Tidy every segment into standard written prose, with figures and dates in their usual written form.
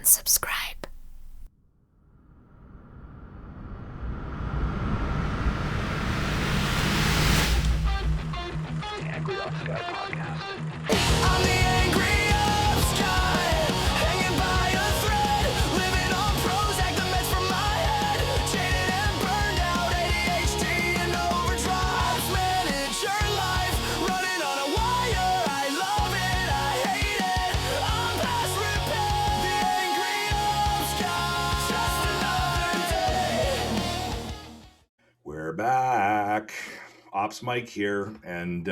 subscribe. The Angry Ops Guy Podcast. I'm the angry ops guy, hanging by a thread, living on Prozac, the meds from my head, jaded and burned out, ADHD and overdrive, manage your life, running on a wire, I love it, I hate it, I'm past repair, the angry ops guy, just another day. We're back. Ops Mike here, and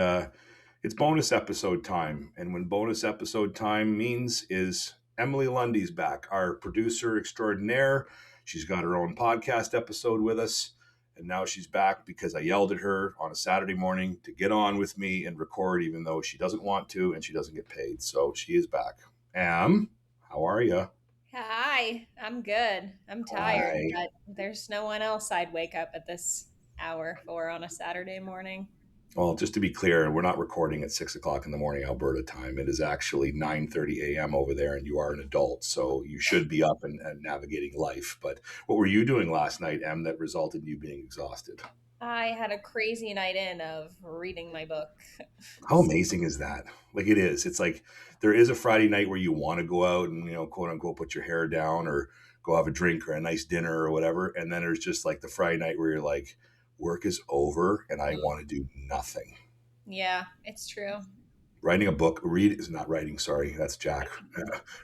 it's bonus episode time. And when bonus episode time means is Emily Lundy's back, our producer extraordinaire. She's got her own podcast episode with us, and now she's back because I yelled at her on a Saturday morning to get on with me and record, even though she doesn't want to and she doesn't get paid. So she is back. Em, how are you? Hi, I'm good. I'm tired, Hi. but there's no one else I'd wake up at this hour for on a Saturday morning. Well, just to be clear, we're not recording at 6 o'clock in the morning Alberta time. It is actually 9:30 a.m. over there, and you are an adult, so you should be up and navigating life. But what were you doing last night, Em, that resulted in you being exhausted? I had a crazy night in of reading my book. How amazing is that? Like it is. It's like there is a Friday night where you want to go out and, quote unquote, put your hair down or go have a drink or a nice dinner or whatever. And then there's just like the Friday night where you're like, work is over and I want to do nothing. Yeah, it's true. Writing a book, that's Jack.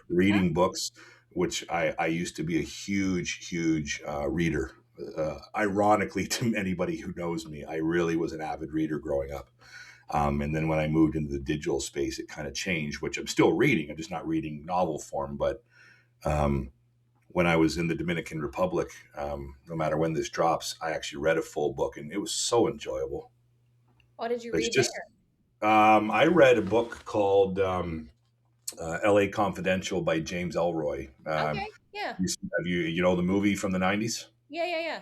Reading books, which I used to be a huge reader. Ironically, to anybody who knows me, I really was an avid reader growing up. And then when I moved into the digital space, it kind of changed, which I'm still reading. I'm just not reading novel form. But when I was in the Dominican Republic, no matter when this drops, I actually read a full book, and it was so enjoyable. What did you It's read just, there? I read a book called L.A. Confidential by James Elroy. Okay, yeah. Have you know the movie from the 90s? Yeah.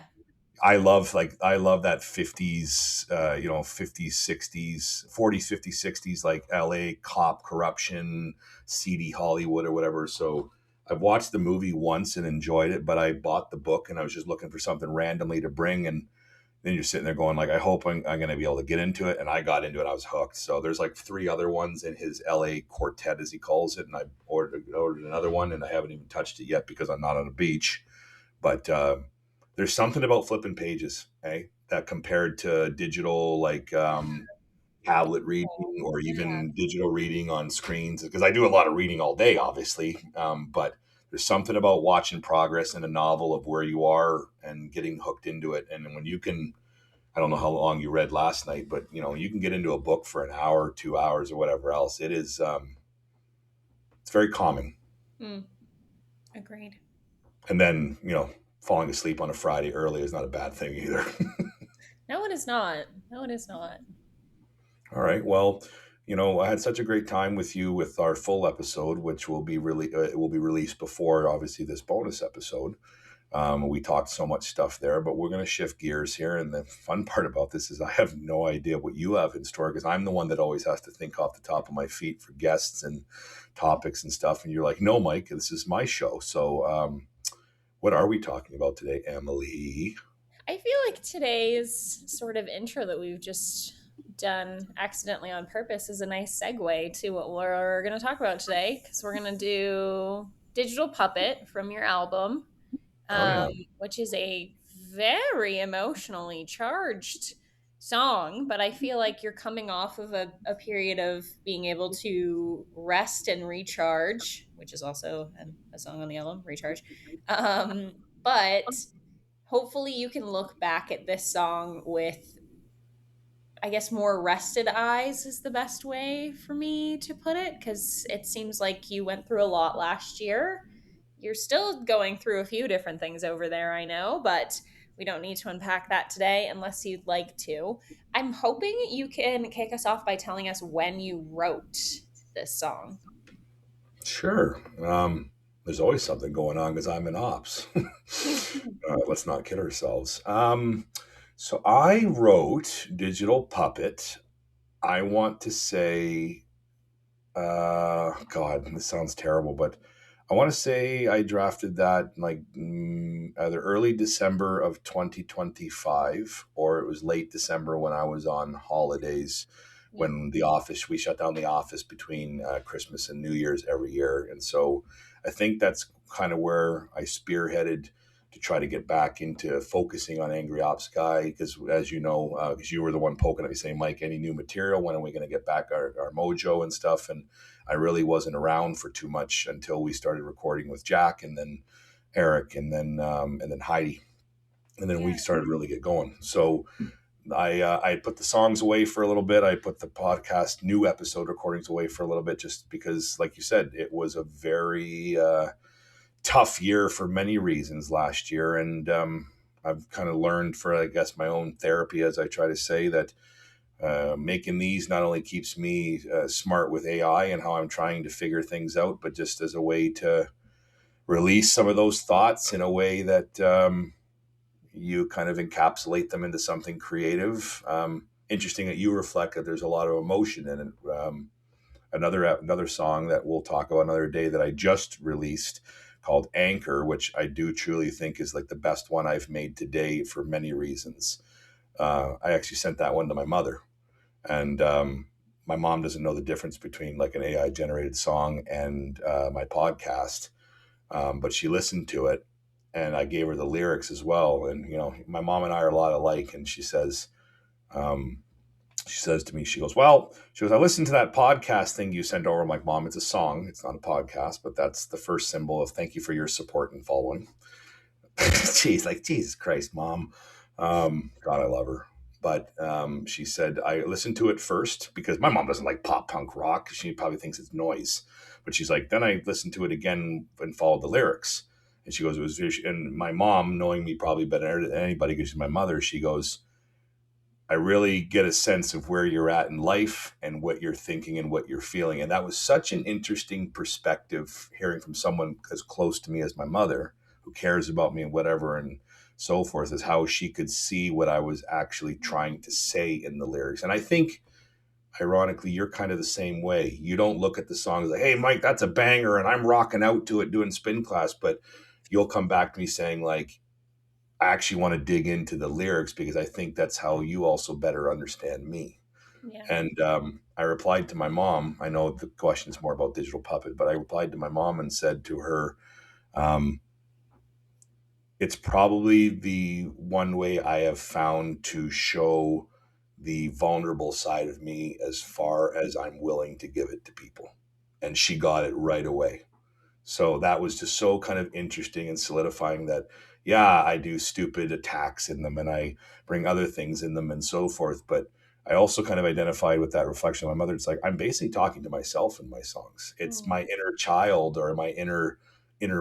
I love that 50s, 50s, 60s, 40s, 50s, 60s, like LA cop corruption, seedy Hollywood or whatever. So I've watched the movie once and enjoyed it, but I bought the book and I was just looking for something randomly to bring. And then you're sitting there going like, I hope I'm going to be able to get into it. And I got into it. I was hooked. So there's like 3 other ones in his LA quartet, as he calls it. And I ordered another one and I haven't even touched it yet because I'm not on a beach. But, there's something about flipping pages, that compared to digital, like tablet reading or even digital reading on screens, because I do a lot of reading all day, obviously. But there's something about watching progress in a novel of where you are and getting hooked into it. And when you can, I don't know how long you read last night, but you can get into a book for an hour, 2 hours, or whatever else. It is, it's very calming. Agreed. And then, falling asleep on a Friday early is not a bad thing either. No, it is not. No, it is not. All right. Well, I had such a great time with you with our full episode, which will be released before, obviously, this bonus episode. We talked so much stuff there, but we're going to shift gears here. And the fun part about this is I have no idea what you have in store because I'm the one that always has to think off the top of my feet for guests and topics and stuff. And you're like, no, Mike, this is my show. So, what are we talking about today, Emily? I feel like today's sort of intro that we've just done accidentally on purpose is a nice segue to what we're going to talk about today, because we're going to do Digital Puppet from your album, which is a very emotionally charged song, but I feel like you're coming off of a period of being able to rest and recharge, which is also a song on the album, Recharge. But hopefully you can look back at this song with, I guess, more rested eyes is the best way for me to put it, because it seems like you went through a lot last year. You're still going through a few different things over there, I know, but we don't need to unpack that today unless you'd like to. I'm hoping you can kick us off by telling us when you wrote this song. Sure. There's always something going on because I'm in ops. Let's not kid ourselves. So I wrote Digital Puppet. I want to say, God, this sounds terrible, but I want to say I drafted that like either early December of 2025 or it was late December when I was on holidays Yeah. when we shut down the office between Christmas and New Year's every year. And so I think that's kind of where I spearheaded to try to get back into focusing on Angry Ops Guy. Because as you know, because you were the one poking at me saying, Mike, any new material? When are we going to get back our mojo and stuff? And I really wasn't around for too much until we started recording with Jack and then Eric and then Heidi. And then we Yeah. started really get going. So I put the songs away for a little bit. I put the podcast new episode recordings away for a little bit, just because, like you said, it was a very tough year for many reasons last year. And I've kind of learned for, I guess, my own therapy, as I try to say, that making these not only keeps me smart with AI and how I'm trying to figure things out, but just as a way to release some of those thoughts in a way that you kind of encapsulate them into something creative. Interesting that you reflect that there's a lot of emotion in it. Another song that we'll talk about another day that I just released called Anchor, which I do truly think is like the best one I've made to date for many reasons. I actually sent that one to my mother, and my mom doesn't know the difference between like an AI generated song and my podcast, but she listened to it, and I gave her the lyrics as well. And my mom and I are a lot alike, and um, she says to me, she goes, I listened to that podcast thing you sent over. I'm like, Mom, it's a song. It's not a podcast, but that's the first symbol of thank you for your support and following. She's like, Jesus Christ, Mom. God, I love her. But she said, I listened to it first because my mom doesn't like pop punk rock. She probably thinks it's noise. But she's like, then I listened to it again and followed the lyrics. And she goes, and my mom, knowing me probably better than anybody because she's my mother, she goes, I really get a sense of where you're at in life and what you're thinking and what you're feeling. And that was such an interesting perspective, hearing from someone as close to me as my mother, who cares about me and whatever and so forth, is how she could see what I was actually trying to say in the lyrics. And I think, ironically, you're kind of the same way. You don't look at the songs like, hey, Mike, that's a banger, and I'm rocking out to it doing spin class. But you'll come back to me saying, like, I actually want to dig into the lyrics because I think that's how you also better understand me. Yeah. And I replied to my mom. I know the question is more about Digital Puppet, but I replied to my mom and said to her, it's probably the one way I have found to show the vulnerable side of me as far as I'm willing to give it to people. And she got it right away. So that was just so kind of interesting and solidifying that, yeah, I do stupid attacks in them and I bring other things in them and so forth. But I also kind of identified with that reflection of my mother. It's like, I'm basically talking to myself in my songs. It's my inner child or my inner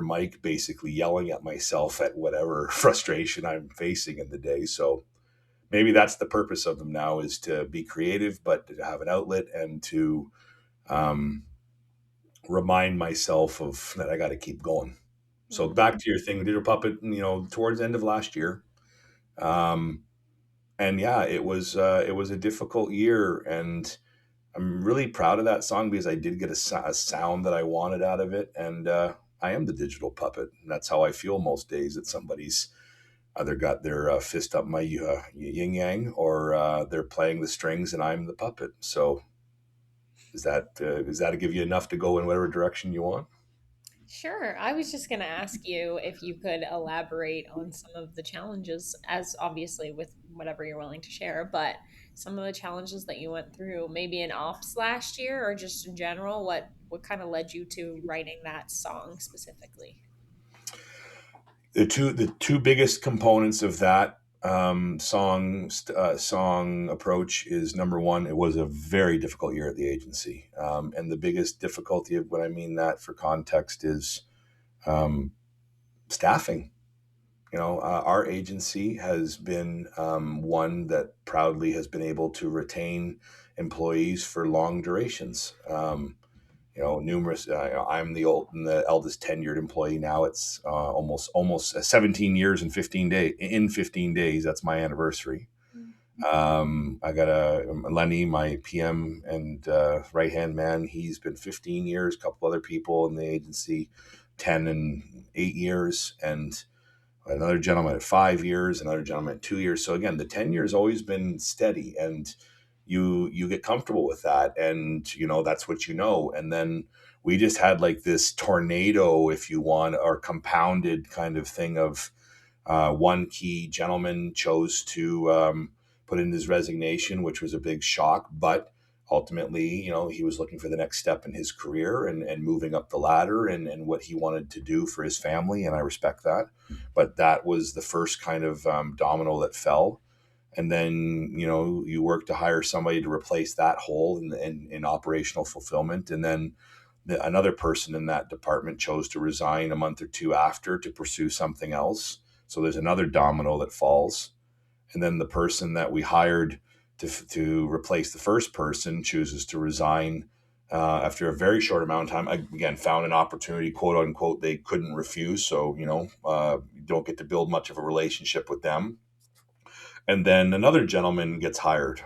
Mike basically yelling at myself at whatever frustration I'm facing in the day. So maybe that's the purpose of them now, is to be creative, but to have an outlet and to um, remind myself of that I got to keep going. So back to your thing, Digital Puppet, towards the end of last year. And yeah, it was a difficult year, and I'm really proud of that song because I did get a sound that I wanted out of it. And I am the digital puppet. And that's how I feel most days, that somebody's either got their fist up my yin yang, or they're playing the strings and I'm the puppet. So is that to give you enough to go in whatever direction you want? Sure. I was just going to ask you if you could elaborate on some of the challenges, as obviously with whatever you're willing to share, but some of the challenges that you went through, maybe in ops last year or just in general. What kind of led you to writing that song specifically? The two biggest components of that song approach is, number one, it was a very difficult year at the agency, and the biggest difficulty of what I mean that for context is staffing. Our agency has been one that proudly has been able to retain employees for long durations. Numerous. I'm the eldest tenured employee now. It's almost 17 years and 15 days. In 15 days, that's my anniversary. I got Lenny, my PM and right hand man. He's been 15 years. A couple other people in the agency, 10 and 8 years, and another gentleman at 5 years, another gentleman at 2 years. So again, the tenure has always been steady, and you get comfortable with that, and that's what you know. And then we just had like this tornado, if you want, or compounded kind of thing of one key gentleman chose to put in his resignation, which was a big shock, but ultimately, he was looking for the next step in his career and moving up the ladder and what he wanted to do for his family. And I respect that. But that was the first kind of domino that fell. And then, you work to hire somebody to replace that hole in operational fulfillment. And then another person in that department chose to resign a month or two after to pursue something else. So there's another domino that falls. And then the person that we hired to replace the first person chooses to resign after a very short amount of time. I, again, found an opportunity, quote unquote, they couldn't refuse. So, you don't get to build much of a relationship with them. And then another gentleman gets hired.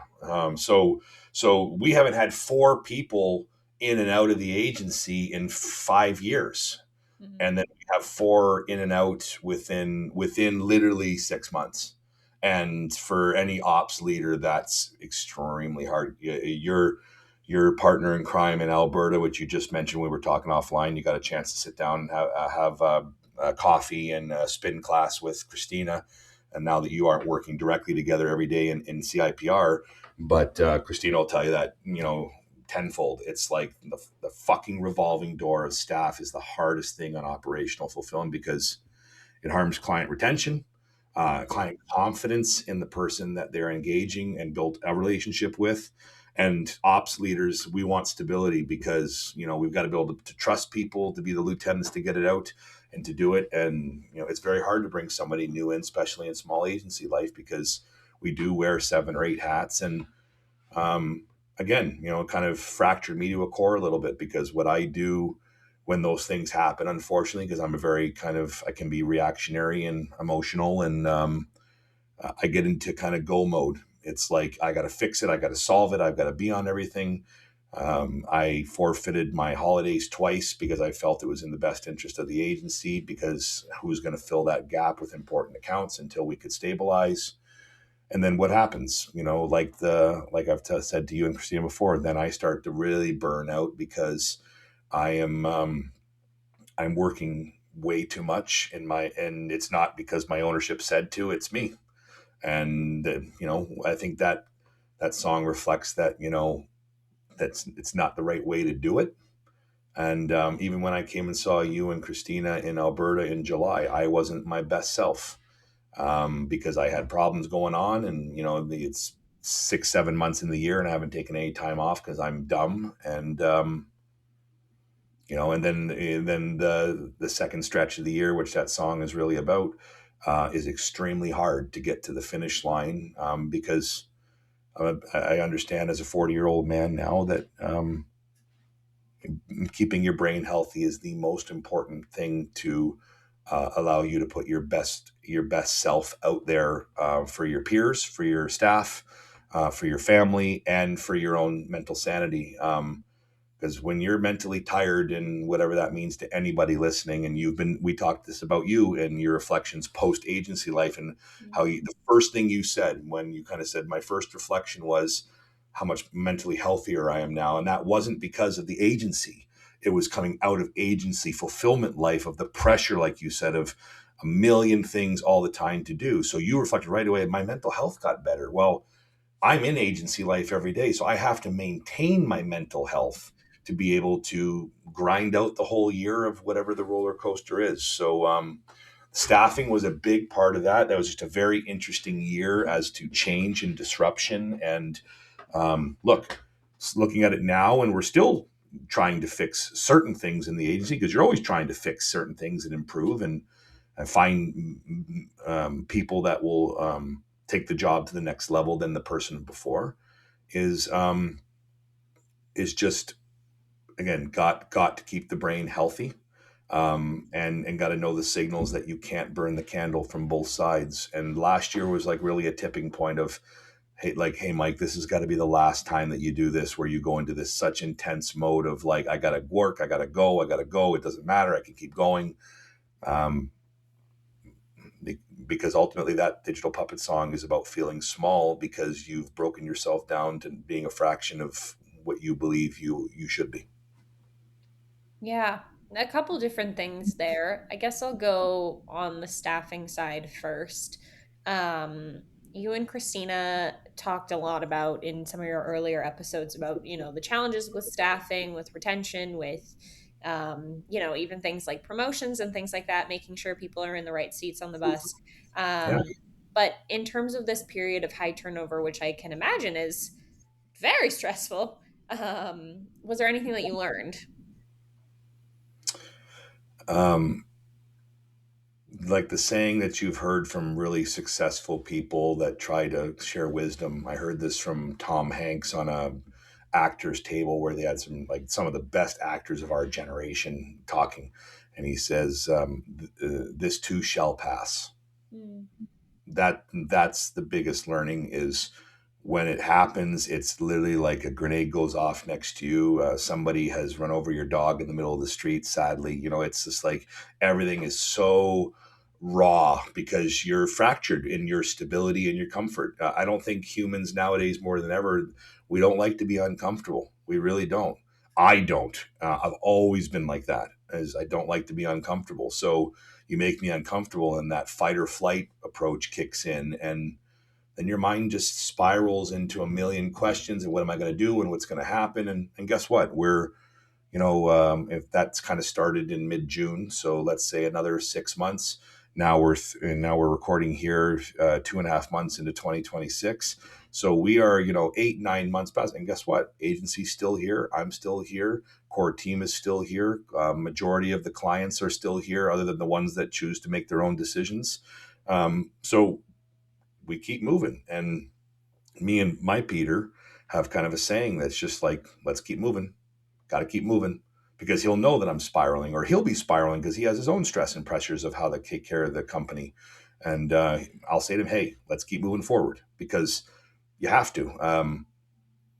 So we haven't had 4 people in and out of the agency in 5 years. Mm-hmm. And then we have 4 in and out within literally 6 months. And for any ops leader, that's extremely hard. Your partner in crime in Alberta, which you just mentioned, we were talking offline, you got a chance to sit down and have a coffee and a spin class with Christina. And now that you aren't working directly together every day in CIPR, but Christina will tell you that, tenfold. It's like the fucking revolving door of staff is the hardest thing on operational fulfillment because it harms client retention, client confidence in the person that they're engaging and build a relationship with. And ops leaders, we want stability because, we've got to be able to trust people to be the lieutenants to get it out and to do it. And, it's very hard to bring somebody new in, especially in small agency life, because we do wear 7 or 8 hats. And again, kind of fractured me to a core a little bit because what I do when those things happen, unfortunately, because I'm I can be reactionary and emotional, and I get into kind of go mode. It's like, I got to fix it. I got to solve it. I've got to be on everything. I forfeited my holidays twice because I felt it was in the best interest of the agency, because who's going to fill that gap with important accounts until we could stabilize? And then what happens, like I've said to you and Christina before, then I start to really burn out because I'm working way too much and it's not because my ownership said to, it's me. And, I think that song reflects that, it's not the right way to do it. And even when I came and saw you and Christina in Alberta in July, I wasn't my best self because I had problems going on, and it's 6-7 months in the year, and I haven't taken any time off because I'm dumb. And and then the second stretch of the year, which that song is really about, is extremely hard to get to the finish line because I understand as a 40-year-old man now that keeping your brain healthy is the most important thing to allow you to put your best self out there for your peers, for your staff, for your family, and for your own mental sanity. Because when you're mentally tired, and whatever that means to anybody listening, and we talked this about you and your reflections post agency life, and how the first thing you said when you kind of said, my first reflection was how much mentally healthier I am now. And that wasn't because of the agency. It was coming out of agency fulfillment life, of the pressure, like you said, of a million things all the time to do. So you reflected right away, my mental health got better. Well, I'm in agency life every day, so I have to maintain my mental health to be able to grind out the whole year of whatever the roller coaster is. So staffing was a big part of that. That was just a very interesting year as to change and disruption. And looking at it now, and we're still trying to fix certain things in the agency, because you're always trying to fix certain things and improve and find people that will take the job to the next level than the person before, is just, again, got to keep the brain healthy, and got to know the signals that you can't burn the candle from both sides. And last year was like really a tipping point of, hey, Mike, this has got to be the last time that you do this, where you go into this such intense mode of like, I got to work, I got to go, it doesn't matter, I can keep going. Um, because ultimately that Digital Puppet song is about feeling small because you've broken yourself down to being a fraction of what you believe you should be. Yeah, a couple different things there. I guess I'll go on the staffing side first. Um, you and Christina talked a lot about in some of your earlier episodes about, the challenges with staffing, with retention, with, even things like promotions and things like that, making sure people are in the right seats on the bus. Yeah. But in terms of this period of high turnover, which I can imagine is very stressful, was there anything that you learned? Um, like the saying that you've heard from really successful people that try to share wisdom. I heard this from Tom Hanks on a actors table where they had some of the best actors of our generation talking, and he says, "This too shall pass." Hmm. That's the biggest learning is when it happens, it's literally like a grenade goes off next to you. Somebody has run over your dog in the middle of the street. Sadly, it's just like everything is so raw because you're fractured in your stability and your comfort. I don't think humans nowadays more than ever, we don't like to be uncomfortable. We really don't. I don't. I've always been like that, as I don't like to be uncomfortable. So you make me uncomfortable, and that fight or flight approach kicks in, and then your mind just spirals into a million questions and what am I going to do and what's going to happen, and guess what, if that's kind of started in mid-June, so let's say another 6 months. Now we're recording here 2.5 months into 2026. So we are 8-9 months past, and guess what, agency's still here, I'm still here, core team is still here, majority of the clients are still here other than the ones that choose to make their own decisions. So we keep moving, and me and my Peter have kind of a saying that's just like, let's keep moving, got to keep moving, because he'll know that I'm spiraling, or he'll be spiraling because he has his own stress and pressures of how to take care of the company. And I'll say to him, hey, let's keep moving forward, because you have to.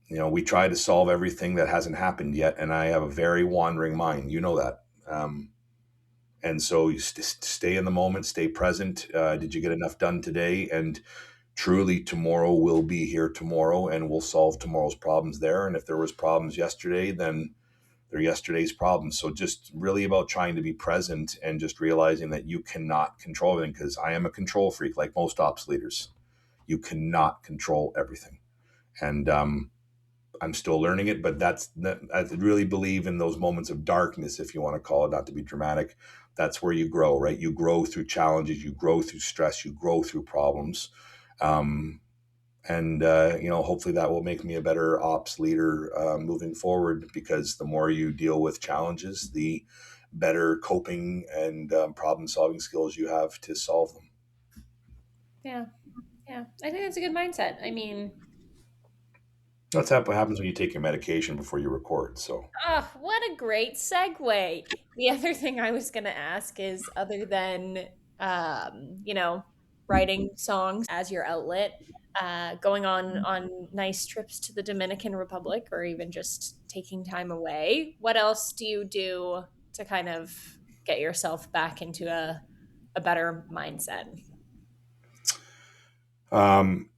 We try to solve everything that hasn't happened yet, and I have a very wandering mind, that. And so you stay in the moment, stay present. Did you get enough done today? And truly, tomorrow will be here tomorrow, and we'll solve tomorrow's problems there. And if there was problems yesterday, then they're yesterday's problems. So just really about trying to be present and just realizing that you cannot control everything, because I am a control freak, like most ops leaders. You cannot control everything. And I'm still learning it, but I really believe in those moments of darkness, if you want to call it, not to be dramatic. That's where you grow, right? You grow through challenges, you grow through stress, you grow through problems. And hopefully that will make me a better ops leader moving forward, because the more you deal with challenges, the better coping and problem solving skills you have to solve them. Yeah. Yeah. I think that's a good mindset. I mean, That's what happens when you take your medication before you record. So what a great segue. The other thing I was going to ask is, other than, writing songs as your outlet, going on nice trips to the Dominican Republic, or even just taking time away, what else do you do to kind of get yourself back into a better mindset? um,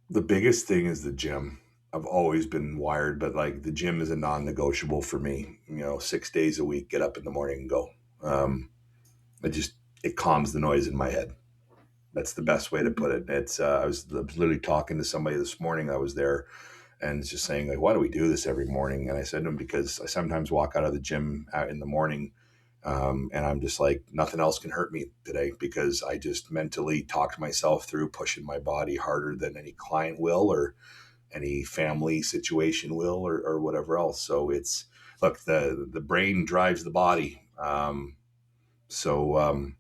the biggest thing is the gym. I've always been wired, but like the gym is a non-negotiable for me. 6 days a week, get up in the morning and go. Um, it calms the noise in my head. That's the best way to put it. It's I was literally talking to somebody this morning. I was there, and it's just saying like, why do we do this every morning? And I said to him, because I sometimes walk out of the gym out in the morning, and I'm just like, nothing else can hurt me today, because I just mentally talked myself through pushing my body harder than any client will, or any family situation will, or whatever else. So it's, look, the brain drives the body. So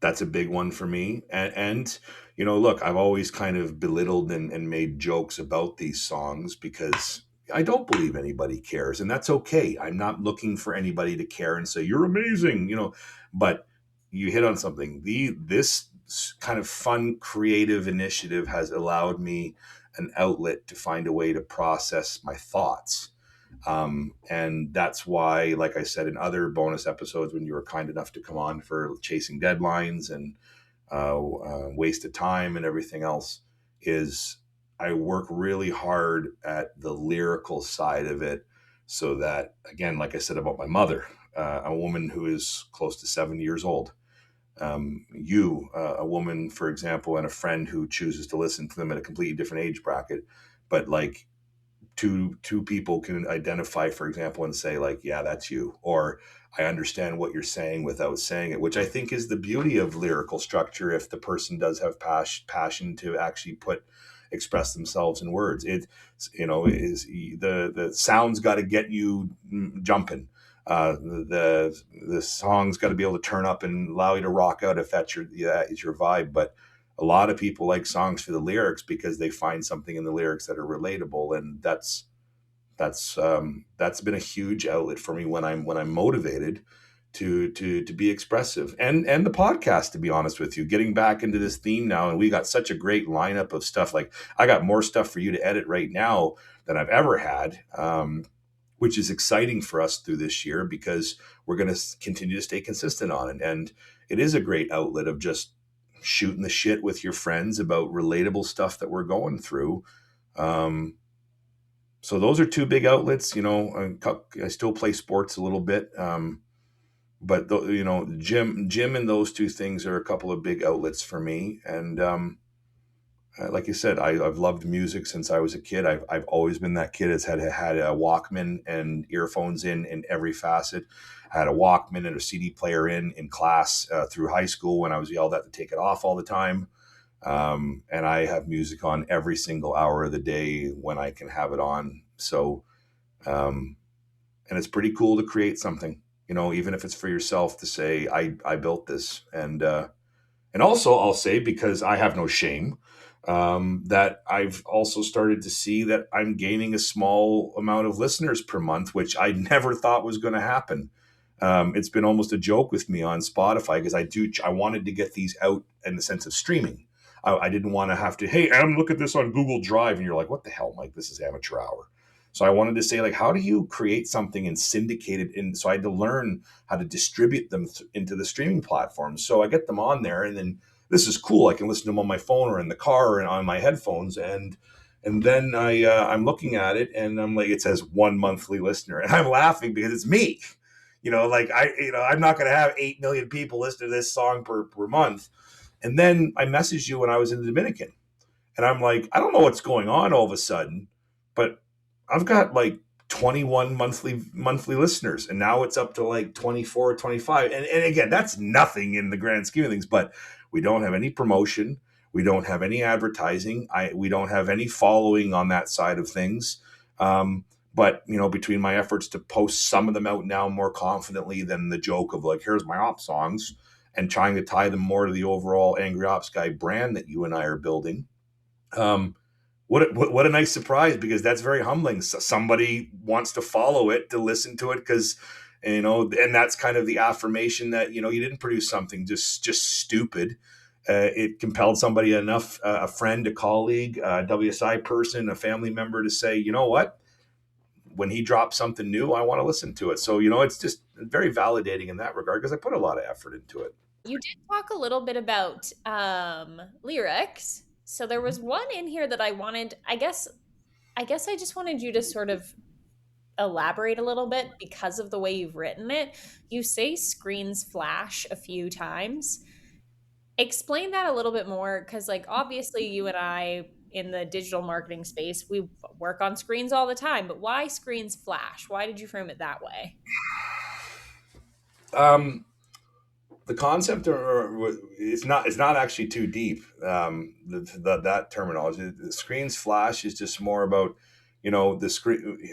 that's a big one for me. And look, I've always kind of belittled and made jokes about these songs, because I don't believe anybody cares, and that's okay. I'm not looking for anybody to care and say you're amazing, but you hit on something. This kind of fun, creative initiative has allowed me an outlet to find a way to process my thoughts. And that's why, like I said in other bonus episodes, when you were kind enough to come on for chasing deadlines and waste of time and everything else, is I work really hard at the lyrical side of it, so that, again, like I said about my mother, a woman who is close to 70 years old, a woman, for example, and a friend who chooses to listen to them at a completely different age bracket, but like two people can identify, for example, and say like, yeah, that's you, or I understand what you're saying without saying it, which I think is the beauty of lyrical structure. If the person does have passion to actually express themselves in words, it, is the sound's got to get you jumping. The song's got to be able to turn up and allow you to rock out if that is your vibe. But a lot of people like songs for the lyrics because they find something in the lyrics that are relatable, and that's been a huge outlet for me when I'm motivated to be expressive. And the podcast, to be honest with you, getting back into this theme now, and we got such a great lineup of stuff. Like, I got more stuff for you to edit right now than I've ever had, which is exciting for us through this year, because we're going to continue to stay consistent on it. And it is a great outlet of just shooting the shit with your friends about relatable stuff that we're going through. So those are two big outlets. I still play sports a little bit, but gym and those two things are a couple of big outlets for me. And like you said, I've loved music since I was a kid. I've always been that kid that's had a Walkman and earphones in every facet. I had a Walkman and a CD player in class through high school when I was yelled at to take it off all the time. And I have music on every single hour of the day when I can have it on. So, and it's pretty cool to create something, even if it's for yourself, to say, I built this. And also I'll say, because I have no shame, that I've also started to see that I'm gaining a small amount of listeners per month, which I never thought was going to happen. It's been almost a joke with me on Spotify, because I wanted to get these out in the sense of streaming. I didn't want to have to, hey, Adam, look at this on Google Drive. And you're like, what the hell, Mike? This is amateur hour. So I wanted to say, like, how do you create something and syndicate it? So I had to learn how to distribute them into the streaming platforms. So I get them on there, and then this is cool. I can listen to them on my phone or in the car and on my headphones. And then I'm looking at it, and I'm like, it says 1 monthly listener. And I'm laughing because it's me. I'm not going to have 8 million people listen to this song per month. And then I messaged you when I was in the Dominican, and I'm like, I don't know what's going on all of a sudden, but I've got like 21 monthly listeners, and now it's up to like 24, 25. And again, that's nothing in the grand scheme of things, but we don't have any promotion. We don't have any advertising. We don't have any following on that side of things. But, between my efforts to post some of them out now more confidently than the joke of like, here's my Ops songs, and trying to tie them more to the overall Angry Ops Guy brand that you and I are building. What a nice surprise, because that's very humbling. Somebody wants to follow it, to listen to it, because, and that's kind of the affirmation that, you didn't produce something just stupid. It compelled somebody enough, a friend, a colleague, a WSI person, a family member, to say, you know what? When he drops something new, I want to listen to it. So, it's just very validating in that regard, because I put a lot of effort into it. You did talk a little bit about lyrics. So there was one in here that I wanted, I guess I just wanted you to sort of elaborate a little bit because of the way you've written it. You say screens flash a few times. Explain that a little bit more, because like obviously you and I in the digital marketing space, we work on screens all the time, but why screens flash? Why did you frame it that way? The concept, it's not actually too deep. That terminology, the screens flash, is just more about, the screen,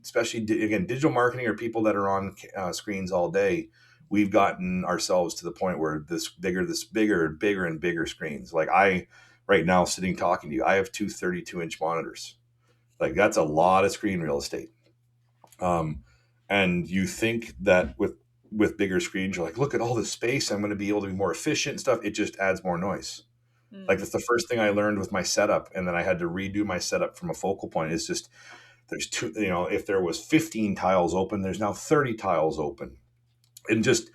especially again, digital marketing, or people that are on screens all day. We've gotten ourselves to the point where this bigger and bigger screens. Like right now sitting talking to you, I have two 32-inch monitors. Like, that's a lot of screen real estate. And you think that with with bigger screens, you're like, look at all this space. I'm going to be able to be more efficient and stuff. It just adds more noise. Like that's the first thing I learned with my setup. And then I had to redo my setup from a focal point. It's just, there's two, if there was 15 tiles open, there's now 30 tiles open. And just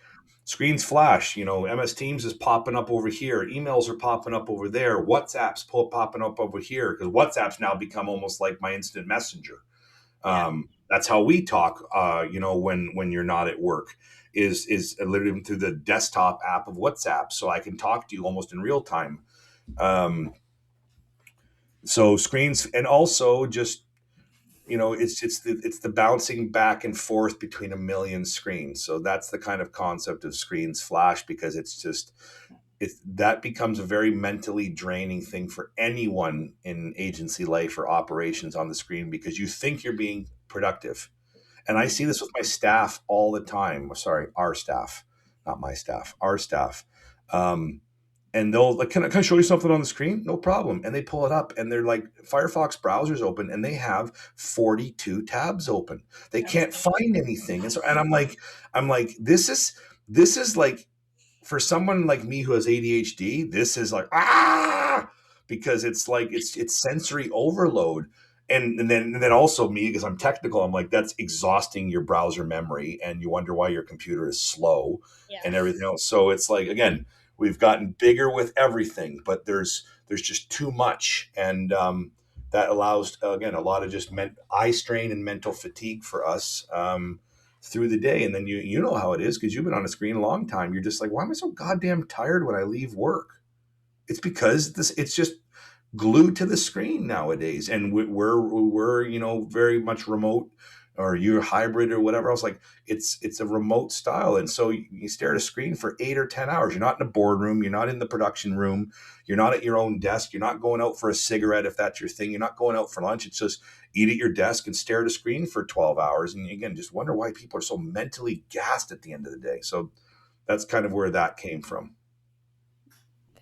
screens flash, MS Teams is popping up over here. Emails are popping up over there. WhatsApp's popping up over here because WhatsApp's now become almost like my instant messenger. That's how we talk, when you're not at work is literally through the desktop app of WhatsApp. So I can talk to you almost in real time. So screens, and also just, it's the bouncing back and forth between a million screens. So that's the kind of concept of screens flash, because that becomes a very mentally draining thing for anyone in agency life or operations on the screen, because you think you're being productive. And I see this with my staff all the time. Sorry, our staff, not my staff, our staff. And they'll like, can I show you something on the screen? No problem. And they pull it up and they're like, Firefox browser's open and they have 42 tabs open. They can't find anything. And I'm like, this is like, for someone like me who has ADHD, this is like, because it's like, it's sensory overload. And then also me, because I'm technical, I'm like, that's exhausting your browser memory and you wonder why your computer is slow and everything else. So it's like, again, we've gotten bigger with everything, but there's just too much. And that allows, again, a lot of just eye strain and mental fatigue for us through the day. And then you know how it is, because you've been on a screen a long time. You're just like, why am I so goddamn tired when I leave work? It's because it's just glued to the screen nowadays. And we're very much remote, or you're hybrid or whatever else. Like it's a remote style. And so you stare at a screen for 8 or 10 hours. You're not in a boardroom. You're not in the production room. You're not at your own desk. You're not going out for a cigarette if that's your thing. You're not going out for lunch. It's just eat at your desk and stare at a screen for 12 hours. And again, just wonder why people are so mentally gassed at the end of the day. So that's kind of where that came from.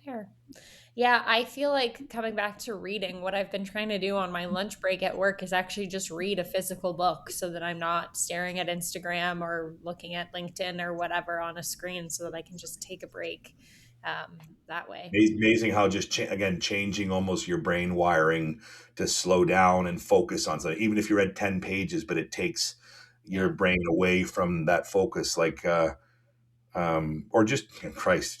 Fair. Yeah, I feel like coming back to reading, what I've been trying to do on my lunch break at work is actually just read a physical book so that I'm not staring at Instagram or looking at LinkedIn or whatever on a screen, so that I can just take a break that way. Amazing how just, again, changing almost your brain wiring to slow down and focus on something, even if you read 10 pages, but it takes your brain away from that focus. Like, or just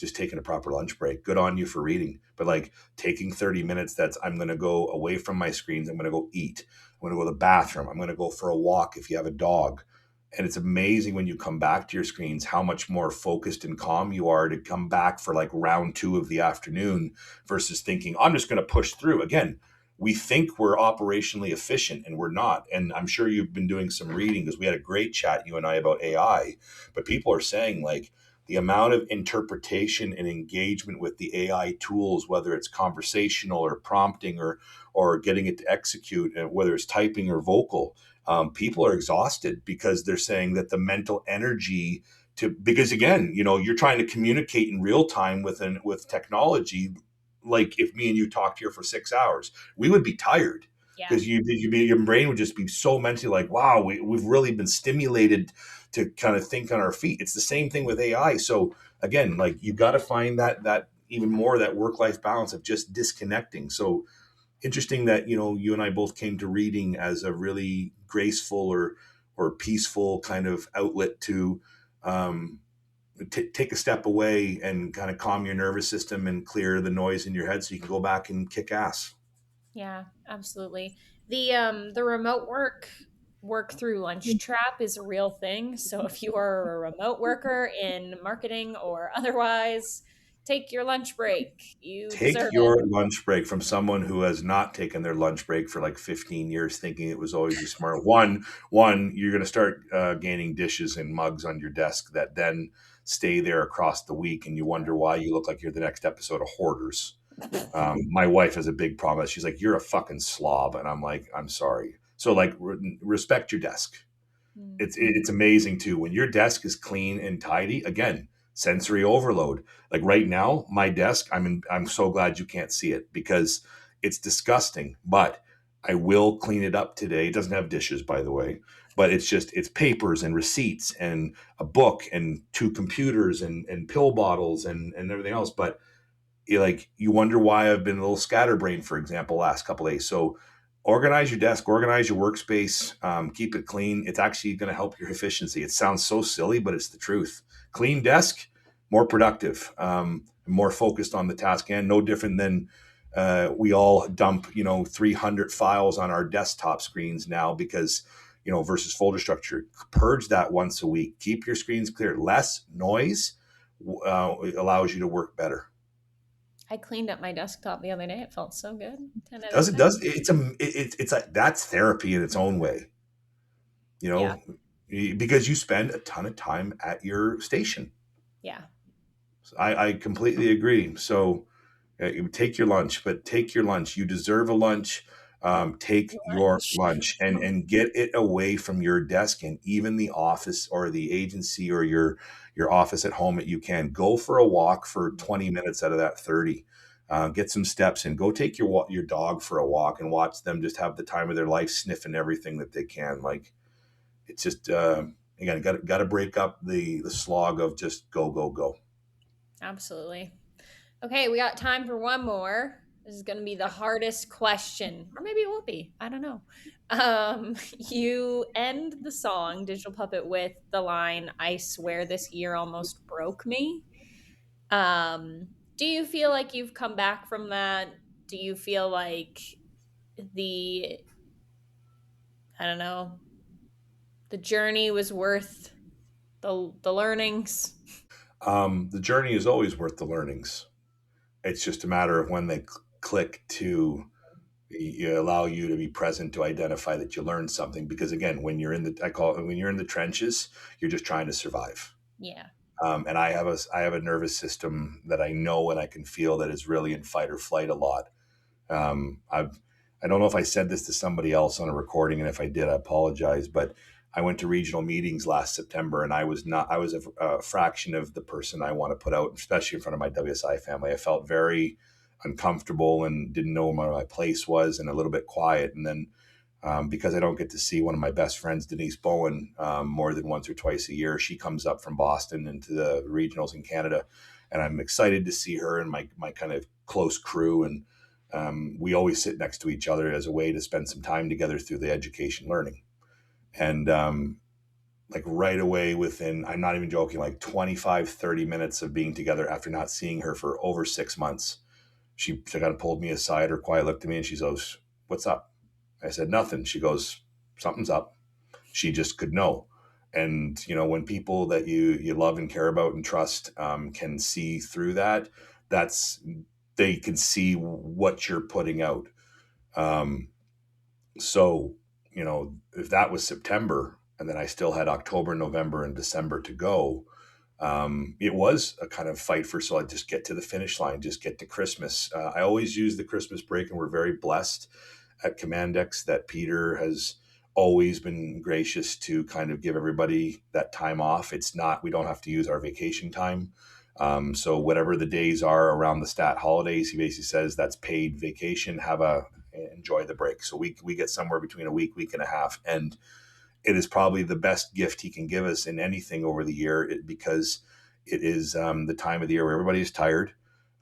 just taking a proper lunch break. Good on you for reading, but like taking 30 minutes, I'm going to go away from my screens. I'm going to go eat. I'm going to go to the bathroom. I'm going to go for a walk if you have a dog. And it's amazing when you come back to your screens, how much more focused and calm you are to come back for like round 2 of the afternoon versus thinking, I'm just going to push through. Again, we think we're operationally efficient and we're not. And I'm sure you've been doing some reading, because we had a great chat, you and I, about AI, but people are saying like the amount of interpretation and engagement with the AI tools, whether it's conversational or prompting or getting it to execute, whether it's typing or vocal, people are exhausted because they're saying that the mental energy because again, you're trying to communicate in real time with technology. Like if me and you talked here for 6 hours, we would be tired because your brain would just be so mentally like, wow, we've really been stimulated to kind of think on our feet. It's the same thing with AI. So again, like you got to find that even more, that work-life balance of just disconnecting. So interesting that, you and I both came to reading as a really graceful or peaceful kind of outlet to take a step away and kind of calm your nervous system and clear the noise in your head so you can go back and kick ass. Yeah, absolutely. The remote work through lunch trap is a real thing. So if you are a remote worker in marketing or otherwise, take your lunch break. You deserve Your lunch break from someone who has not taken their lunch break for like 15 years, thinking it was always a smart one. You're going to start gaining dishes and mugs on your desk that then stay there across the week, and you wonder why you look like you're the next episode of Hoarders. My wife has a big problem. She's like, "You're a fucking slob," and I'm like, "I'm sorry." So like, respect your desk. It's amazing too when your desk is clean and tidy. Again, sensory overload. Like right now, my desk, I'm so glad you can't see it because it's disgusting, but I will clean it up today. It doesn't have dishes, by the way. but it's papers and receipts and a book and 2 computers and pill bottles and everything else. But you wonder why I've been a little scatterbrained, for example, last couple of days. So organize your desk, organize your workspace, keep it clean. It's actually going to help your efficiency. It sounds so silly, but it's the truth. Clean desk, more productive, more focused on the task, and no different than we all dump 300 files on our desktop screens now because versus folder structure. Purge that once a week. Keep your screens clear. Less noise allows you to work better. I cleaned up my desktop the other day. It felt so good. 10 out of Does it 10. does it's like that's therapy in its own way, Yeah. because you spend a ton of time at your station. Yeah. So I completely agree. So you take your lunch, but take your lunch. You deserve a lunch. Take your lunch and get it away from your desk and even the office or the agency or your office at home that you can. Go for a walk for 20 minutes out of that 30. Get some steps in. Go take your dog for a walk and watch them just have the time of their life sniffing everything that they can. Like it's just again, got to break up the slog of just go go go. Absolutely. Okay, we got time for one more. This is going to be the hardest question, or maybe it won't be. I don't know. You end the song Digital Puppet with the line, "I swear this year almost broke me." Do you feel like you've come back from that? Do you feel like the, I don't know, the journey was worth the learnings? The journey is always worth the learnings. It's just a matter of when they click to allow you to be present to identify that you learned something. Because again, when you're in the, I call it, when you're in the trenches, you're just trying to survive. Yeah. And I have a nervous system that I know and I can feel that is really in fight or flight a lot. I don't know if I said this to somebody else on a recording, and if I did, I apologize. But I went to regional meetings last September, and I was a fraction of the person I want to put out, especially in front of my WSI family. I felt very uncomfortable and didn't know where my place was, and a little bit quiet. And then because I don't get to see one of my best friends, Denise Bowen, more than once or twice a year, she comes up from Boston into the regionals in Canada, and I'm excited to see her and my kind of close crew. And we always sit next to each other as a way to spend some time together through the education learning. And like right away within, I'm not even joking, like 25, 30 minutes of being together after not seeing her for over 6 months, she kind of pulled me aside or quiet looked at me and she goes, "What's up?" I said, "Nothing." She goes, "Something's up." She just could know. And, when people that you love and care about and trust can see through that, they can see what you're putting out. So, if that was September and then I still had October, November, and December to go, it was a kind of fight for, so I just get to the finish line, just get to Christmas. I always use the Christmas break, and we're very blessed at Commandex that Peter has always been gracious to kind of give everybody that time off. It's not, we don't have to use our vacation time. So whatever the days are around the stat holidays, he basically says that's paid vacation, enjoy the break. So we get somewhere between a week and a half. And it is probably the best gift he can give us in anything over the year because it is the time of the year where everybody is tired.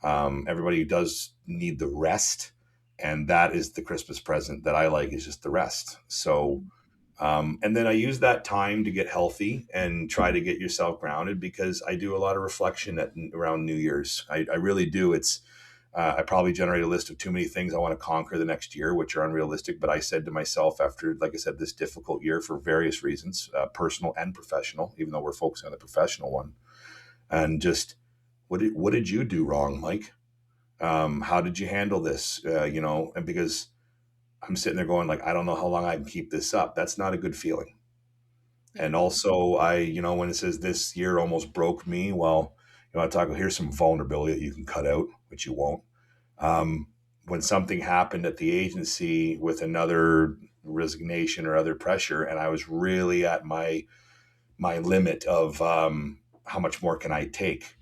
Everybody does need the rest. And that is the Christmas present that I like, is just the rest. So, and then I use that time to get healthy and try to get yourself grounded because I do a lot of reflection around New Year's. I really do. I probably generate a list of too many things I want to conquer the next year, which are unrealistic. But I said to myself after, like I said, this difficult year for various reasons, personal and professional, even though we're focusing on the professional one, and just what did you do wrong, Mike? How did you handle this? And because I'm sitting there going like, I don't know how long I can keep this up. That's not a good feeling. And also when it says this year almost broke me, well, I talk, here's some vulnerability that you can cut out, which you won't. When something happened at the agency with another resignation or other pressure, and I was really at my limit of how much more can I take?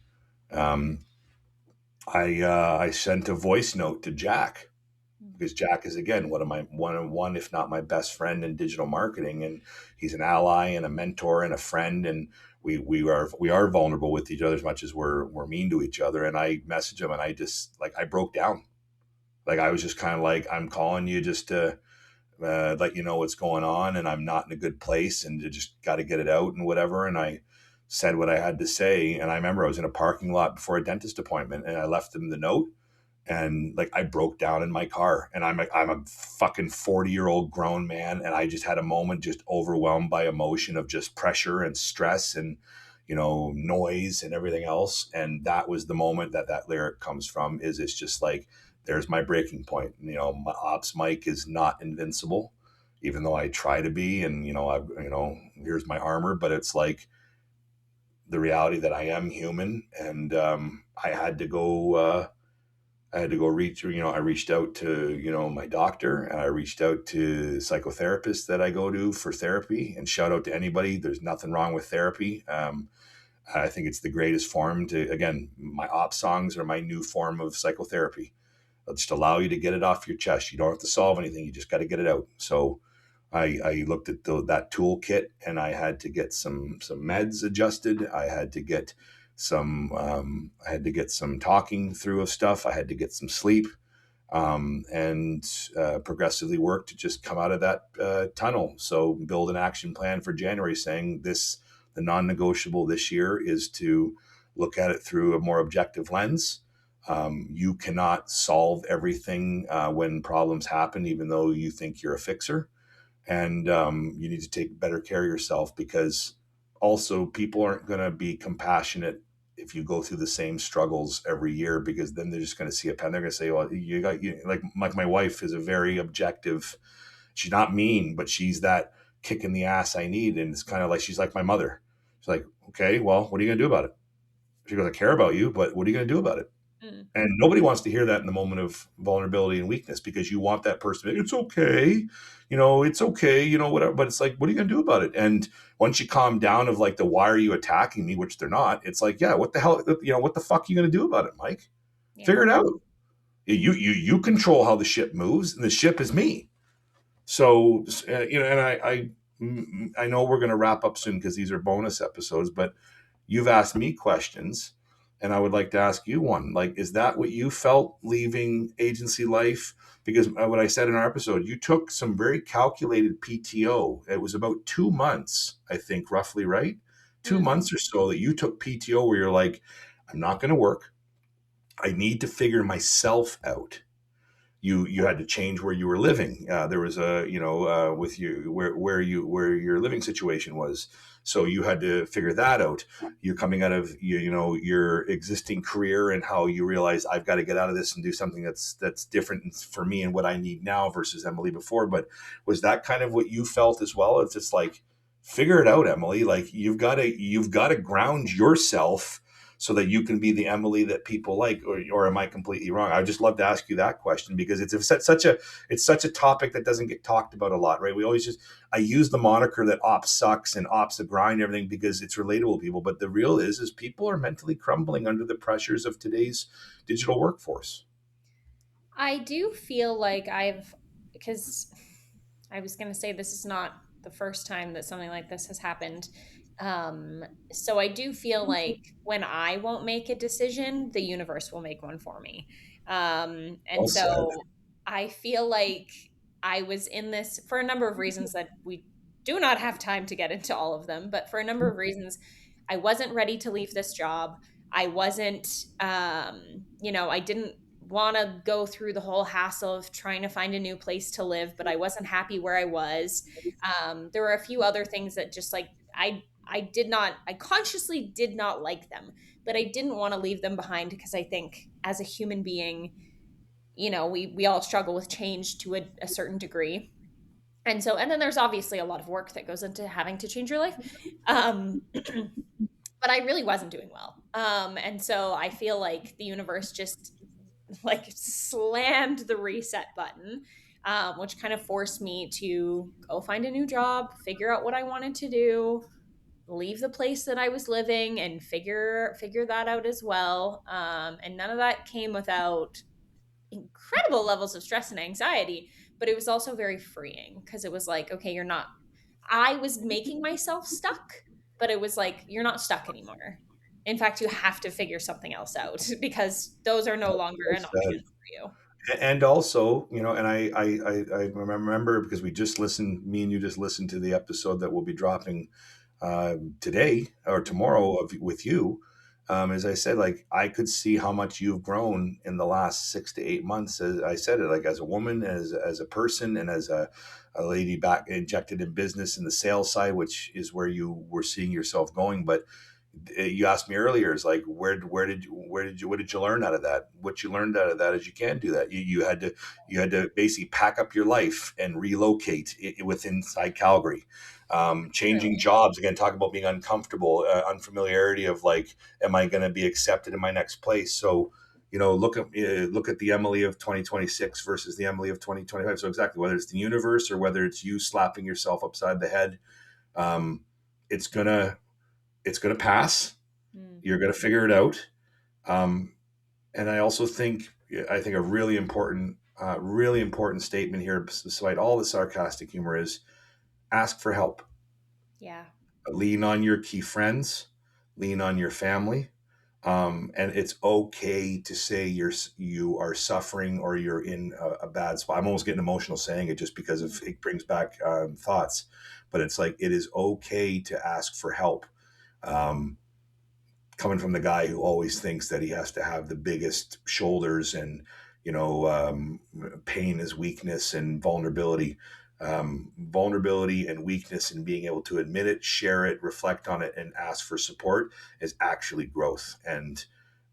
I sent a voice note to Jack, because Jack is, again, one if not my best friend in digital marketing, and he's an ally and a mentor and a friend, and we are vulnerable with each other as much as we're mean to each other. And I messaged him, and I just, like, I broke down. Like, I was just kind of like, I'm calling you just to let you know what's going on, and I'm not in a good place, and you just got to get it out and whatever. And I said what I had to say. And I remember I was in a parking lot before a dentist appointment, and I left him the note. And like, I broke down in my car, and I'm a fucking 40-year-old grown man, and I just had a moment, just overwhelmed by emotion of just pressure and stress and, noise and everything else. And that was the moment that lyric comes from. Is it's just like, there's my breaking point. My ops Mike is not invincible, even though I try to be. And here's my armor, but it's like the reality that I am human. And I had to go. I had to go reach. I reached out to my doctor, and I reached out to psychotherapists that I go to for therapy. And shout out to anybody. There's nothing wrong with therapy. I think it's the greatest form to. Again, my ops songs are my new form of psychotherapy. They'll just allow you to get it off your chest. You don't have to solve anything. You just got to get it out. So I looked at that toolkit, and I had to get some meds adjusted. I had to get some talking through of stuff. I had to get some sleep, and progressively work to just come out of that tunnel. So build an action plan for January, saying the non-negotiable this year is to look at it through a more objective lens. You cannot solve everything when problems happen, even though you think you're a fixer. And you need to take better care of yourself, because also people aren't going to be compassionate if you go through the same struggles every year, because then they're just going to see a pen. They're going to say, well, like my wife is a very objective. She's not mean, but she's that kick in the ass I need. And it's kind of like, she's like my mother. She's like, okay, well, what are you going to do about it? She goes, I care about you, but what are you going to do about it? Mm. And nobody wants to hear that in the moment of vulnerability and weakness, because you want that person to, it's okay, it's okay, whatever. But it's like, what are you going to do about it? And once you calm down of like the, why are you attacking me, which they're not, it's like, yeah, what the hell, what the fuck are you going to do about it, Mike? Yeah. Figure it out. You control how the ship moves, and the ship is me. So, and I know we're going to wrap up soon because these are bonus episodes, but you've asked me questions, and I would like to ask you one. Like, is that what you felt leaving agency life? Because what I said in our episode, you took some very calculated PTO. It was about 2 months, I think, roughly, right? 2 months or so that you took PTO, where you're like, I'm not going to work. I need to figure myself out. You had to change where you were living. There was a, with you, where your living situation was. So you had to figure that out. You're coming out of your existing career, and how you realize, I've got to get out of this and do something that's different for me and what I need now versus Emily before. But was that kind of what you felt as well? It's just like, figure it out, Emily. Like, you've got to ground yourself so that you can be the Emily that people like. Or am I completely wrong? I just love to ask you that question, because it's such a topic that doesn't get talked about a lot, right? We always I use the moniker that ops sucks and ops a grind and everything, because it's relatable to people. But the real is people are mentally crumbling under the pressures of today's digital workforce. I do feel like because I was going to say, this is not the first time that something like this has happened. So I do feel like when I won't make a decision, the universe will make one for me. And Well said. so I feel like I was in this for a number of reasons that we do not have time to get into all of them, but for a number of reasons, I wasn't ready to leave this job. I wasn't, I didn't want to go through the whole hassle of trying to find a new place to live, but I wasn't happy where I was. There were a few other things that just like, I consciously did not like them, but I didn't want to leave them behind, because I think as a human being, we all struggle with change to a certain degree. And then there's obviously a lot of work that goes into having to change your life. But I really wasn't doing well. And so I feel like the universe just like slammed the reset button, which kind of forced me to go find a new job, figure out what I wanted to do, leave the place that I was living, and figure that out as well. And none of that came without incredible levels of stress and anxiety, but it was also very freeing because it was like, okay, you're not, I was making myself stuck, but it was like, you're not stuck anymore. In fact, you have to figure something else out because those are no longer Well an said. option for you. And also, and I remember because me and you just listened to the episode that will be dropping today or tomorrow with you. As I said, like I could see how much you've grown in the last 6 to 8 months. As I said it, like as a woman, as a person, and as a lady back injected in business in the sales side, which is where you were seeing yourself going. But you asked me earlier is like what did you learn out of that? What you learned out of that is you can do that. You had to basically pack up your life and relocate within inside Calgary. Changing Really? jobs again, talk about being uncomfortable, unfamiliarity of like, am I going to be accepted in my next place? So look at the Emily of 2026 versus the Emily of 2025. So exactly, whether it's the universe or whether it's you slapping yourself upside the head, um, it's gonna it's going to pass. Mm. You're going to figure it out. Um, and I think a really important statement here, despite all the sarcastic humor, is ask for help. Yeah. Lean on your key friends, lean on your family. And it's okay to say you are suffering or you're in a bad spot. I'm almost getting emotional saying it just because it brings back thoughts. But it's like it is okay to ask for help. Um, Coming from the guy who always thinks that he has to have the biggest shoulders and pain is weakness and vulnerability and weakness and being able to admit it, share it, reflect on it, and ask for support is actually growth. And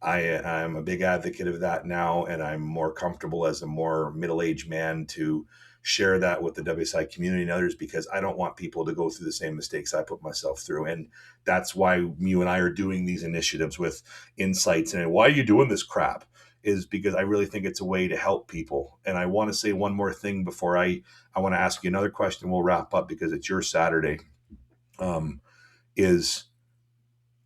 I'm a big advocate of that now, and I'm more comfortable as a more middle-aged man to share that with the WSI community and others because I don't want people to go through the same mistakes I put myself through. And that's why you and I are doing these initiatives with insights. And why are you doing this crap? Is because I really think it's a way to help people. And I want to say one more thing before I want to ask you another question. We'll wrap up because it's your Saturday. Is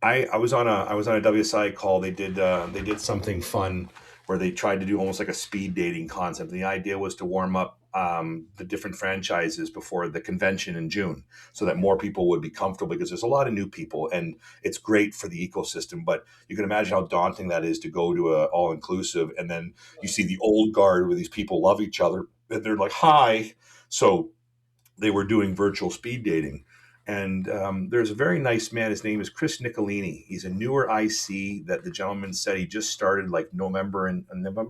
I was on a WSI call. They did something fun where they tried to do almost like a speed dating concept. And the idea was to warm up the different franchises before the convention in June, so that more people would be comfortable because there's a lot of new people and it's great for the ecosystem. But you can imagine how daunting that is to go to a all inclusive and then you see the old guard where these people love each other and they're like hi. So they were doing virtual speed dating. And there's a very nice man. His name is Chris Nicolini. He's a newer IC that the gentleman said he just started like November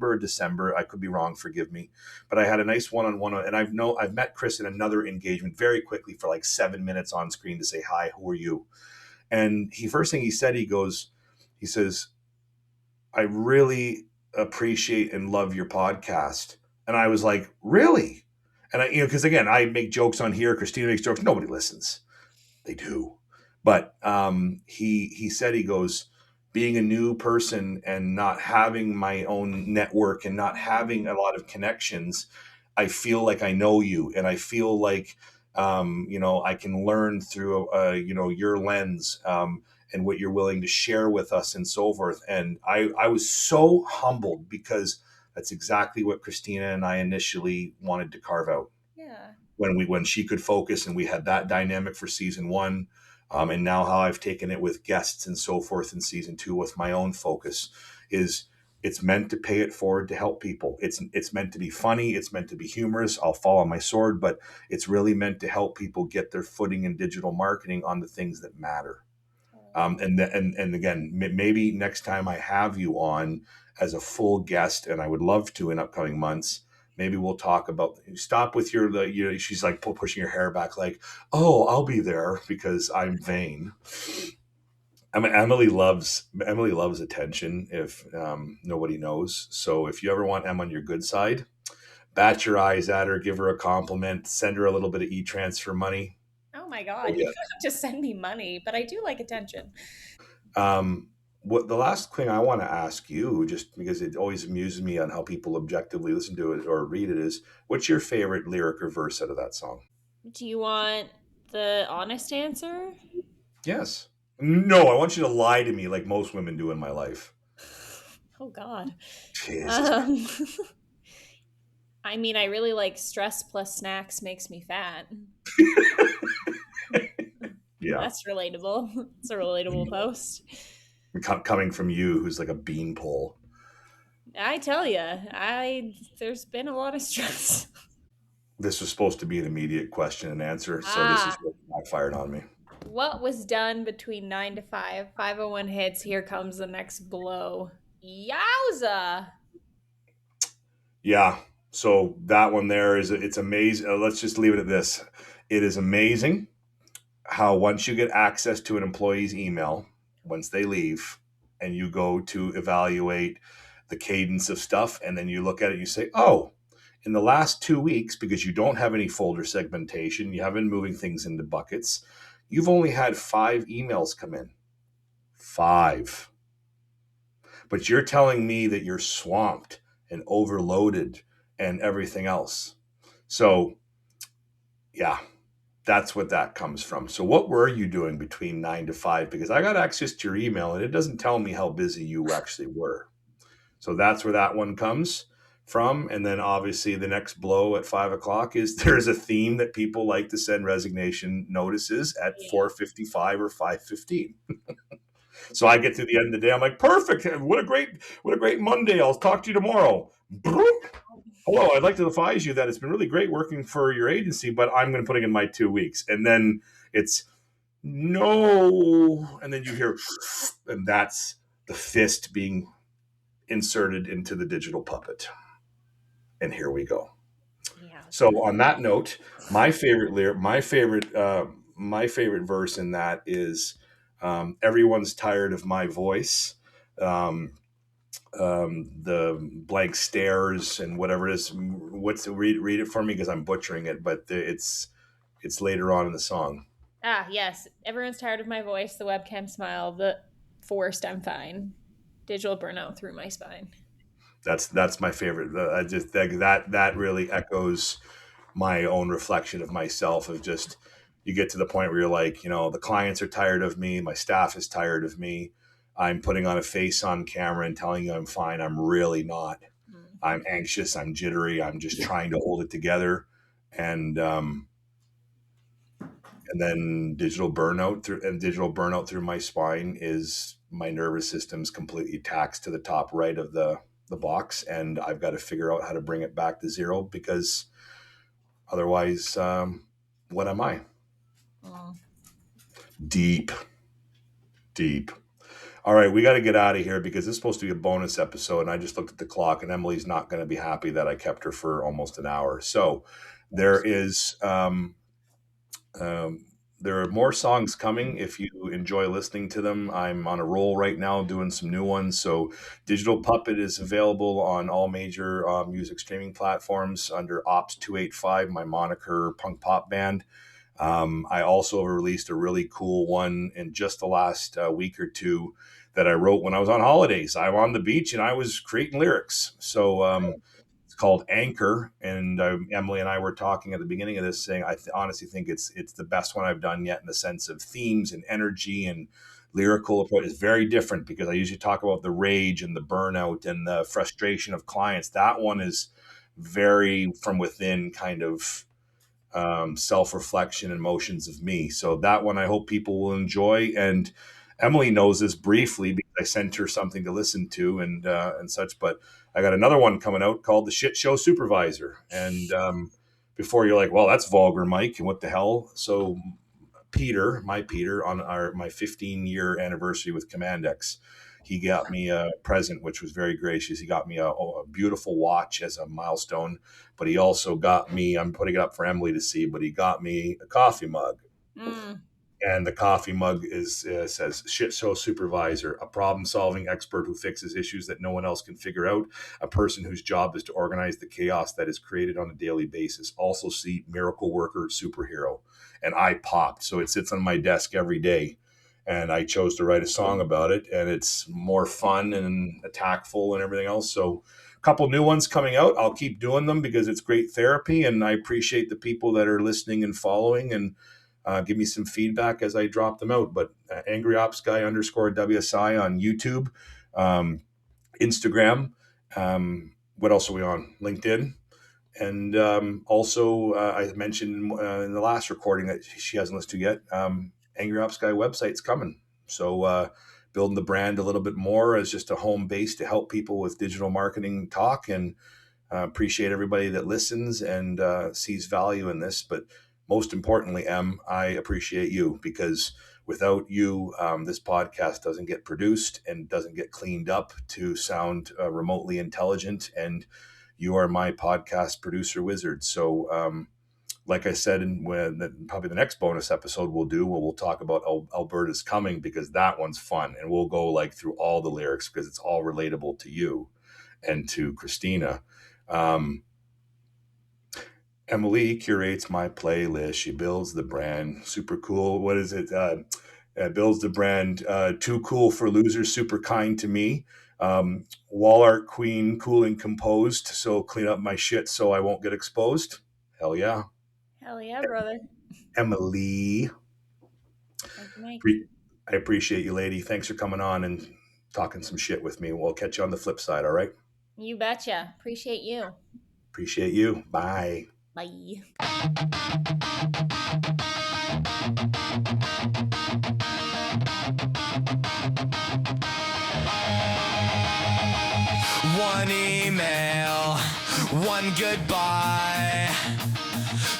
or December. I could be wrong. Forgive me. But I had a nice one-on-one. And I've met Chris in another engagement very quickly for like 7 minutes on screen to say, hi, who are you? And first thing he said, he says, I really appreciate and love your podcast. And I was like, really? And because again, I make jokes on here. Christina makes jokes. Nobody listens. They do. But he said, he goes, being a new person and not having my own network and not having a lot of connections, I feel like I know you, and I feel like I can learn through your lens. And what you're willing to share with us and so forth. And I was so humbled because that's exactly what Christina and I initially wanted to carve out Yeah. when she could focus, and we had that dynamic for season one. And now how I've taken it with guests and so forth in season two with my own focus is it's meant to pay it forward to help people. It's meant to be funny. It's meant to be humorous. I'll fall on my sword, but it's really meant to help people get their footing in digital marketing on the things that matter. And again, maybe next time I have you on as a full guest, and I would love to in upcoming months, maybe we'll talk about stop with she's like pushing her hair back like, oh, I'll be there because I'm vain. I mean, Emily loves attention if nobody knows. So if you ever want Em on your good side, bat your eyes at her, give her a compliment, send her a little bit of e-transfer money. Oh my God. Oh You yeah. don't have to send me money, but I do like attention. What the last thing I want to ask you, just because it always amuses me on how people objectively listen to it or read it, is what's your favorite lyric or verse out of that song? Do you want the honest answer? Yes. No, I want you to lie to me like most women do in my life. Oh God. Jesus. Um, I mean, I really like stress plus snacks makes me fat. Yeah. That's relatable. It's a relatable post. Coming from you, who's like a beanpole. I tell you, there's been a lot of stress. This was supposed to be an immediate question and answer, so this Ah, is what backfired on me. what was done between 9 to 5? 5:01 hits. Here comes the next blow. Yowza! Yeah. So that one there it's amazing. Let's just leave it at this. It is amazing how once you get access to an employee's email, once they leave, and you go to evaluate the cadence of stuff, and then you look at it and you say, oh, in the last 2 weeks, because you don't have any folder segmentation, you haven't been moving things into buckets, you've only had 5 emails come in. 5. But you're telling me that you're swamped and overloaded and everything else. So, yeah, that's what that comes from. So, what were you doing between 9 to 5? Because I got access to your email and it doesn't tell me how busy you actually were. So, that's where that one comes from. And then, obviously, the next blow at 5 o'clock is there's a theme that people like to send resignation notices at 4:55 or 5:15. So I get to the end of the day, I'm like, perfect. What a great Monday. I'll talk to you tomorrow. Hello, I'd like to advise you that it's been really great working for your agency, but I'm going to put in my 2 weeks. And then it's no. And then you hear, and that's the fist being inserted into the digital puppet. And here we go. Yeah. So on that note, my favorite verse in that is, everyone's tired of my voice. The blank stares and whatever it is. Read it for me because I'm butchering it, but it's later on in the song. Ah, yes. Everyone's tired of my voice, the webcam smile, the forced I'm fine. Digital burnout through my spine. That's my favorite. I just that really echoes my own reflection of myself, of just, you get to the point where you're like, the clients are tired of me, my staff is tired of me, I'm putting on a face on camera and telling you I'm fine. I'm really not. I'm anxious, I'm jittery, I'm just trying to hold it together. And then digital burnout through my spine is my nervous system's completely taxed to the top right of the box, and I've got to figure out how to bring it back to zero, because otherwise, what am I? Deep. All right, we got to get out of here because this is supposed to be a bonus episode, and I just looked at the clock, and Emily's not going to be happy that I kept her for almost an hour. So there is there are more songs coming if you enjoy listening to them. I'm on a roll right now doing some new ones. So Digital Puppet is available on all major music streaming platforms under Ops-285, my moniker punk pop band. I also released a really cool one in just the last week or two that I wrote when I was on holidays. I'm on the beach and I was creating lyrics. So it's called Anchor, and Emily and I were talking at the beginning of this, saying I honestly think it's the best one I've done yet in the sense of themes and energy and lyrical approach. It's very different because I usually talk about the rage and the burnout and the frustration of clients. That one is very from within, kind of self-reflection and emotions of me. So that one I hope people will enjoy. And Emily knows this briefly because I sent her something to listen to and such. But I got another one coming out called The Shit Show Supervisor. And before you're like, well, that's vulgar, Mike, and what the hell? So Peter, on my 15-year anniversary with Commandex, he got me a present, which was very gracious. He got me a beautiful watch as a milestone, but he also got me, I'm putting it up for Emily to see, but he got me a coffee mug. And the coffee mug says "Shit Show Supervisor," a problem-solving expert who fixes issues that no one else can figure out, a person whose job is to organize the chaos that is created on a daily basis. Also see Miracle Worker Superhero. And I popped. So it sits on my desk every day. And I chose to write a song about it. And it's more fun and attackful and everything else. So a couple new ones coming out. I'll keep doing them because it's great therapy. And I appreciate the people that are listening and following, and give me some feedback as I drop them out. But Angry Ops Guy _WSI on YouTube, Instagram. What else are we on? LinkedIn. And also, I mentioned in the last recording that she hasn't listened to yet. Angry Ops Guy website's coming. So building the brand a little bit more as just a home base to help people with digital marketing talk. And appreciate everybody that listens and sees value in this. But most importantly, Em, I appreciate you, because without you, this podcast doesn't get produced and doesn't get cleaned up to sound remotely intelligent. And you are my podcast producer wizard. So, like I said, probably the next bonus episode we'll talk about Alberta's Coming, because that one's fun, and we'll go like through all the lyrics because it's all relatable to you and to Christina. Emily curates my playlist. She builds the brand. Super cool. What is it? Builds the brand. Too cool for losers. Super kind to me. Wall art queen, cool and composed. So clean up my shit so I won't get exposed. Hell yeah. Hell yeah, brother. Emily. Thank you, Mike. I appreciate you, lady. Thanks for coming on and talking some shit with me. We'll catch you on the flip side, all right? You betcha. Appreciate you. Appreciate you. Bye. Bye. One email, one goodbye.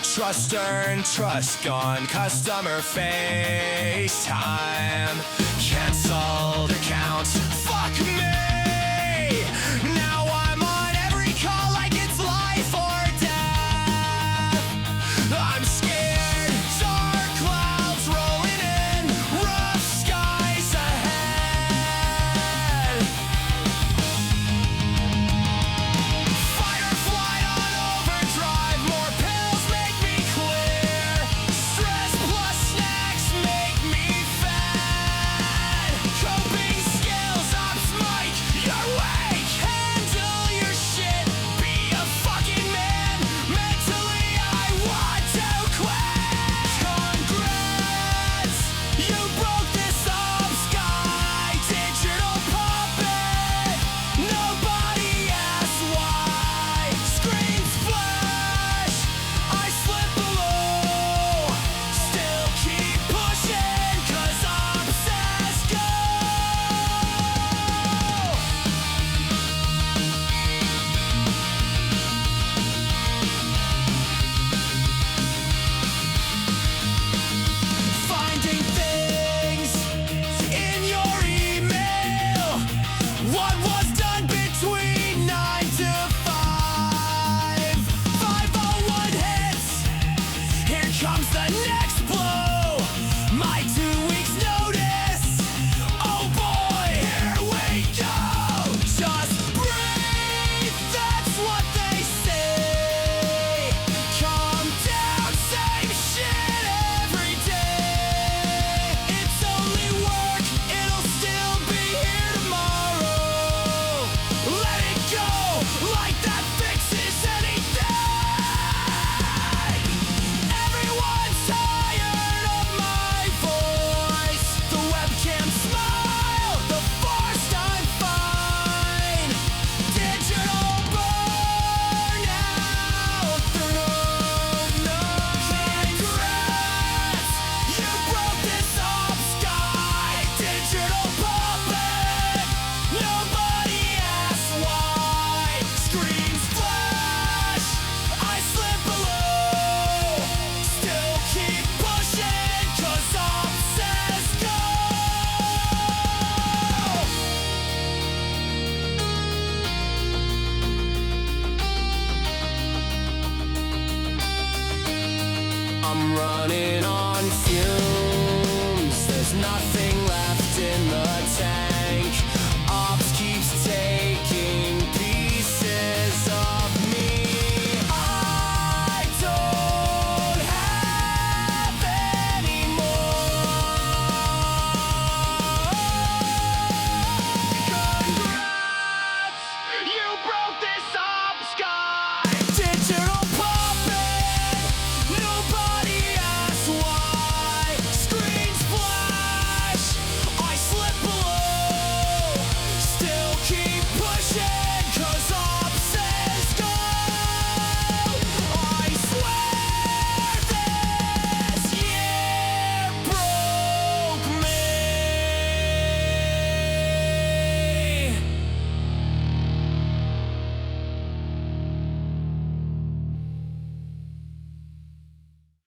Trust earned, trust gone. Customer FaceTime. Canceled accounts. Fuck me. Now I'm on every call like it's life or death. I'm scared. Dark clouds rolling in. Rough skies ahead. Fight or flight on overdrive. More pills make me clear. Stress plus snacks make me fat. Coping skills, ops Mike, you're weak. Handle your shit, be a fucking man. Mentally I want to quit. Congrats, you broke this ops guy. Digital puppet, nobody asked why. Screens flash, I slip below. Still keep pushing, 'cause ops says go. Finding things in your email. What was done between 9 to 5? 501 hits. Here comes the next blow. My 2 weeks notice. Oh boy, here we go. Just breathe, that's what they say. Calm down, same shit every day. It's only work, it'll still be here tomorrow. Let it go, like that fixes anything. Everyone's tired of my voice. The webcam smile, the forced I'm fine. Digital burnout through no. Congrats, you broke this ops guy. Digital puppet, nobody asked why. Screens flash, I slip below. Still keep pushing, 'cause ops says go. I'm running on fumes. There's nothing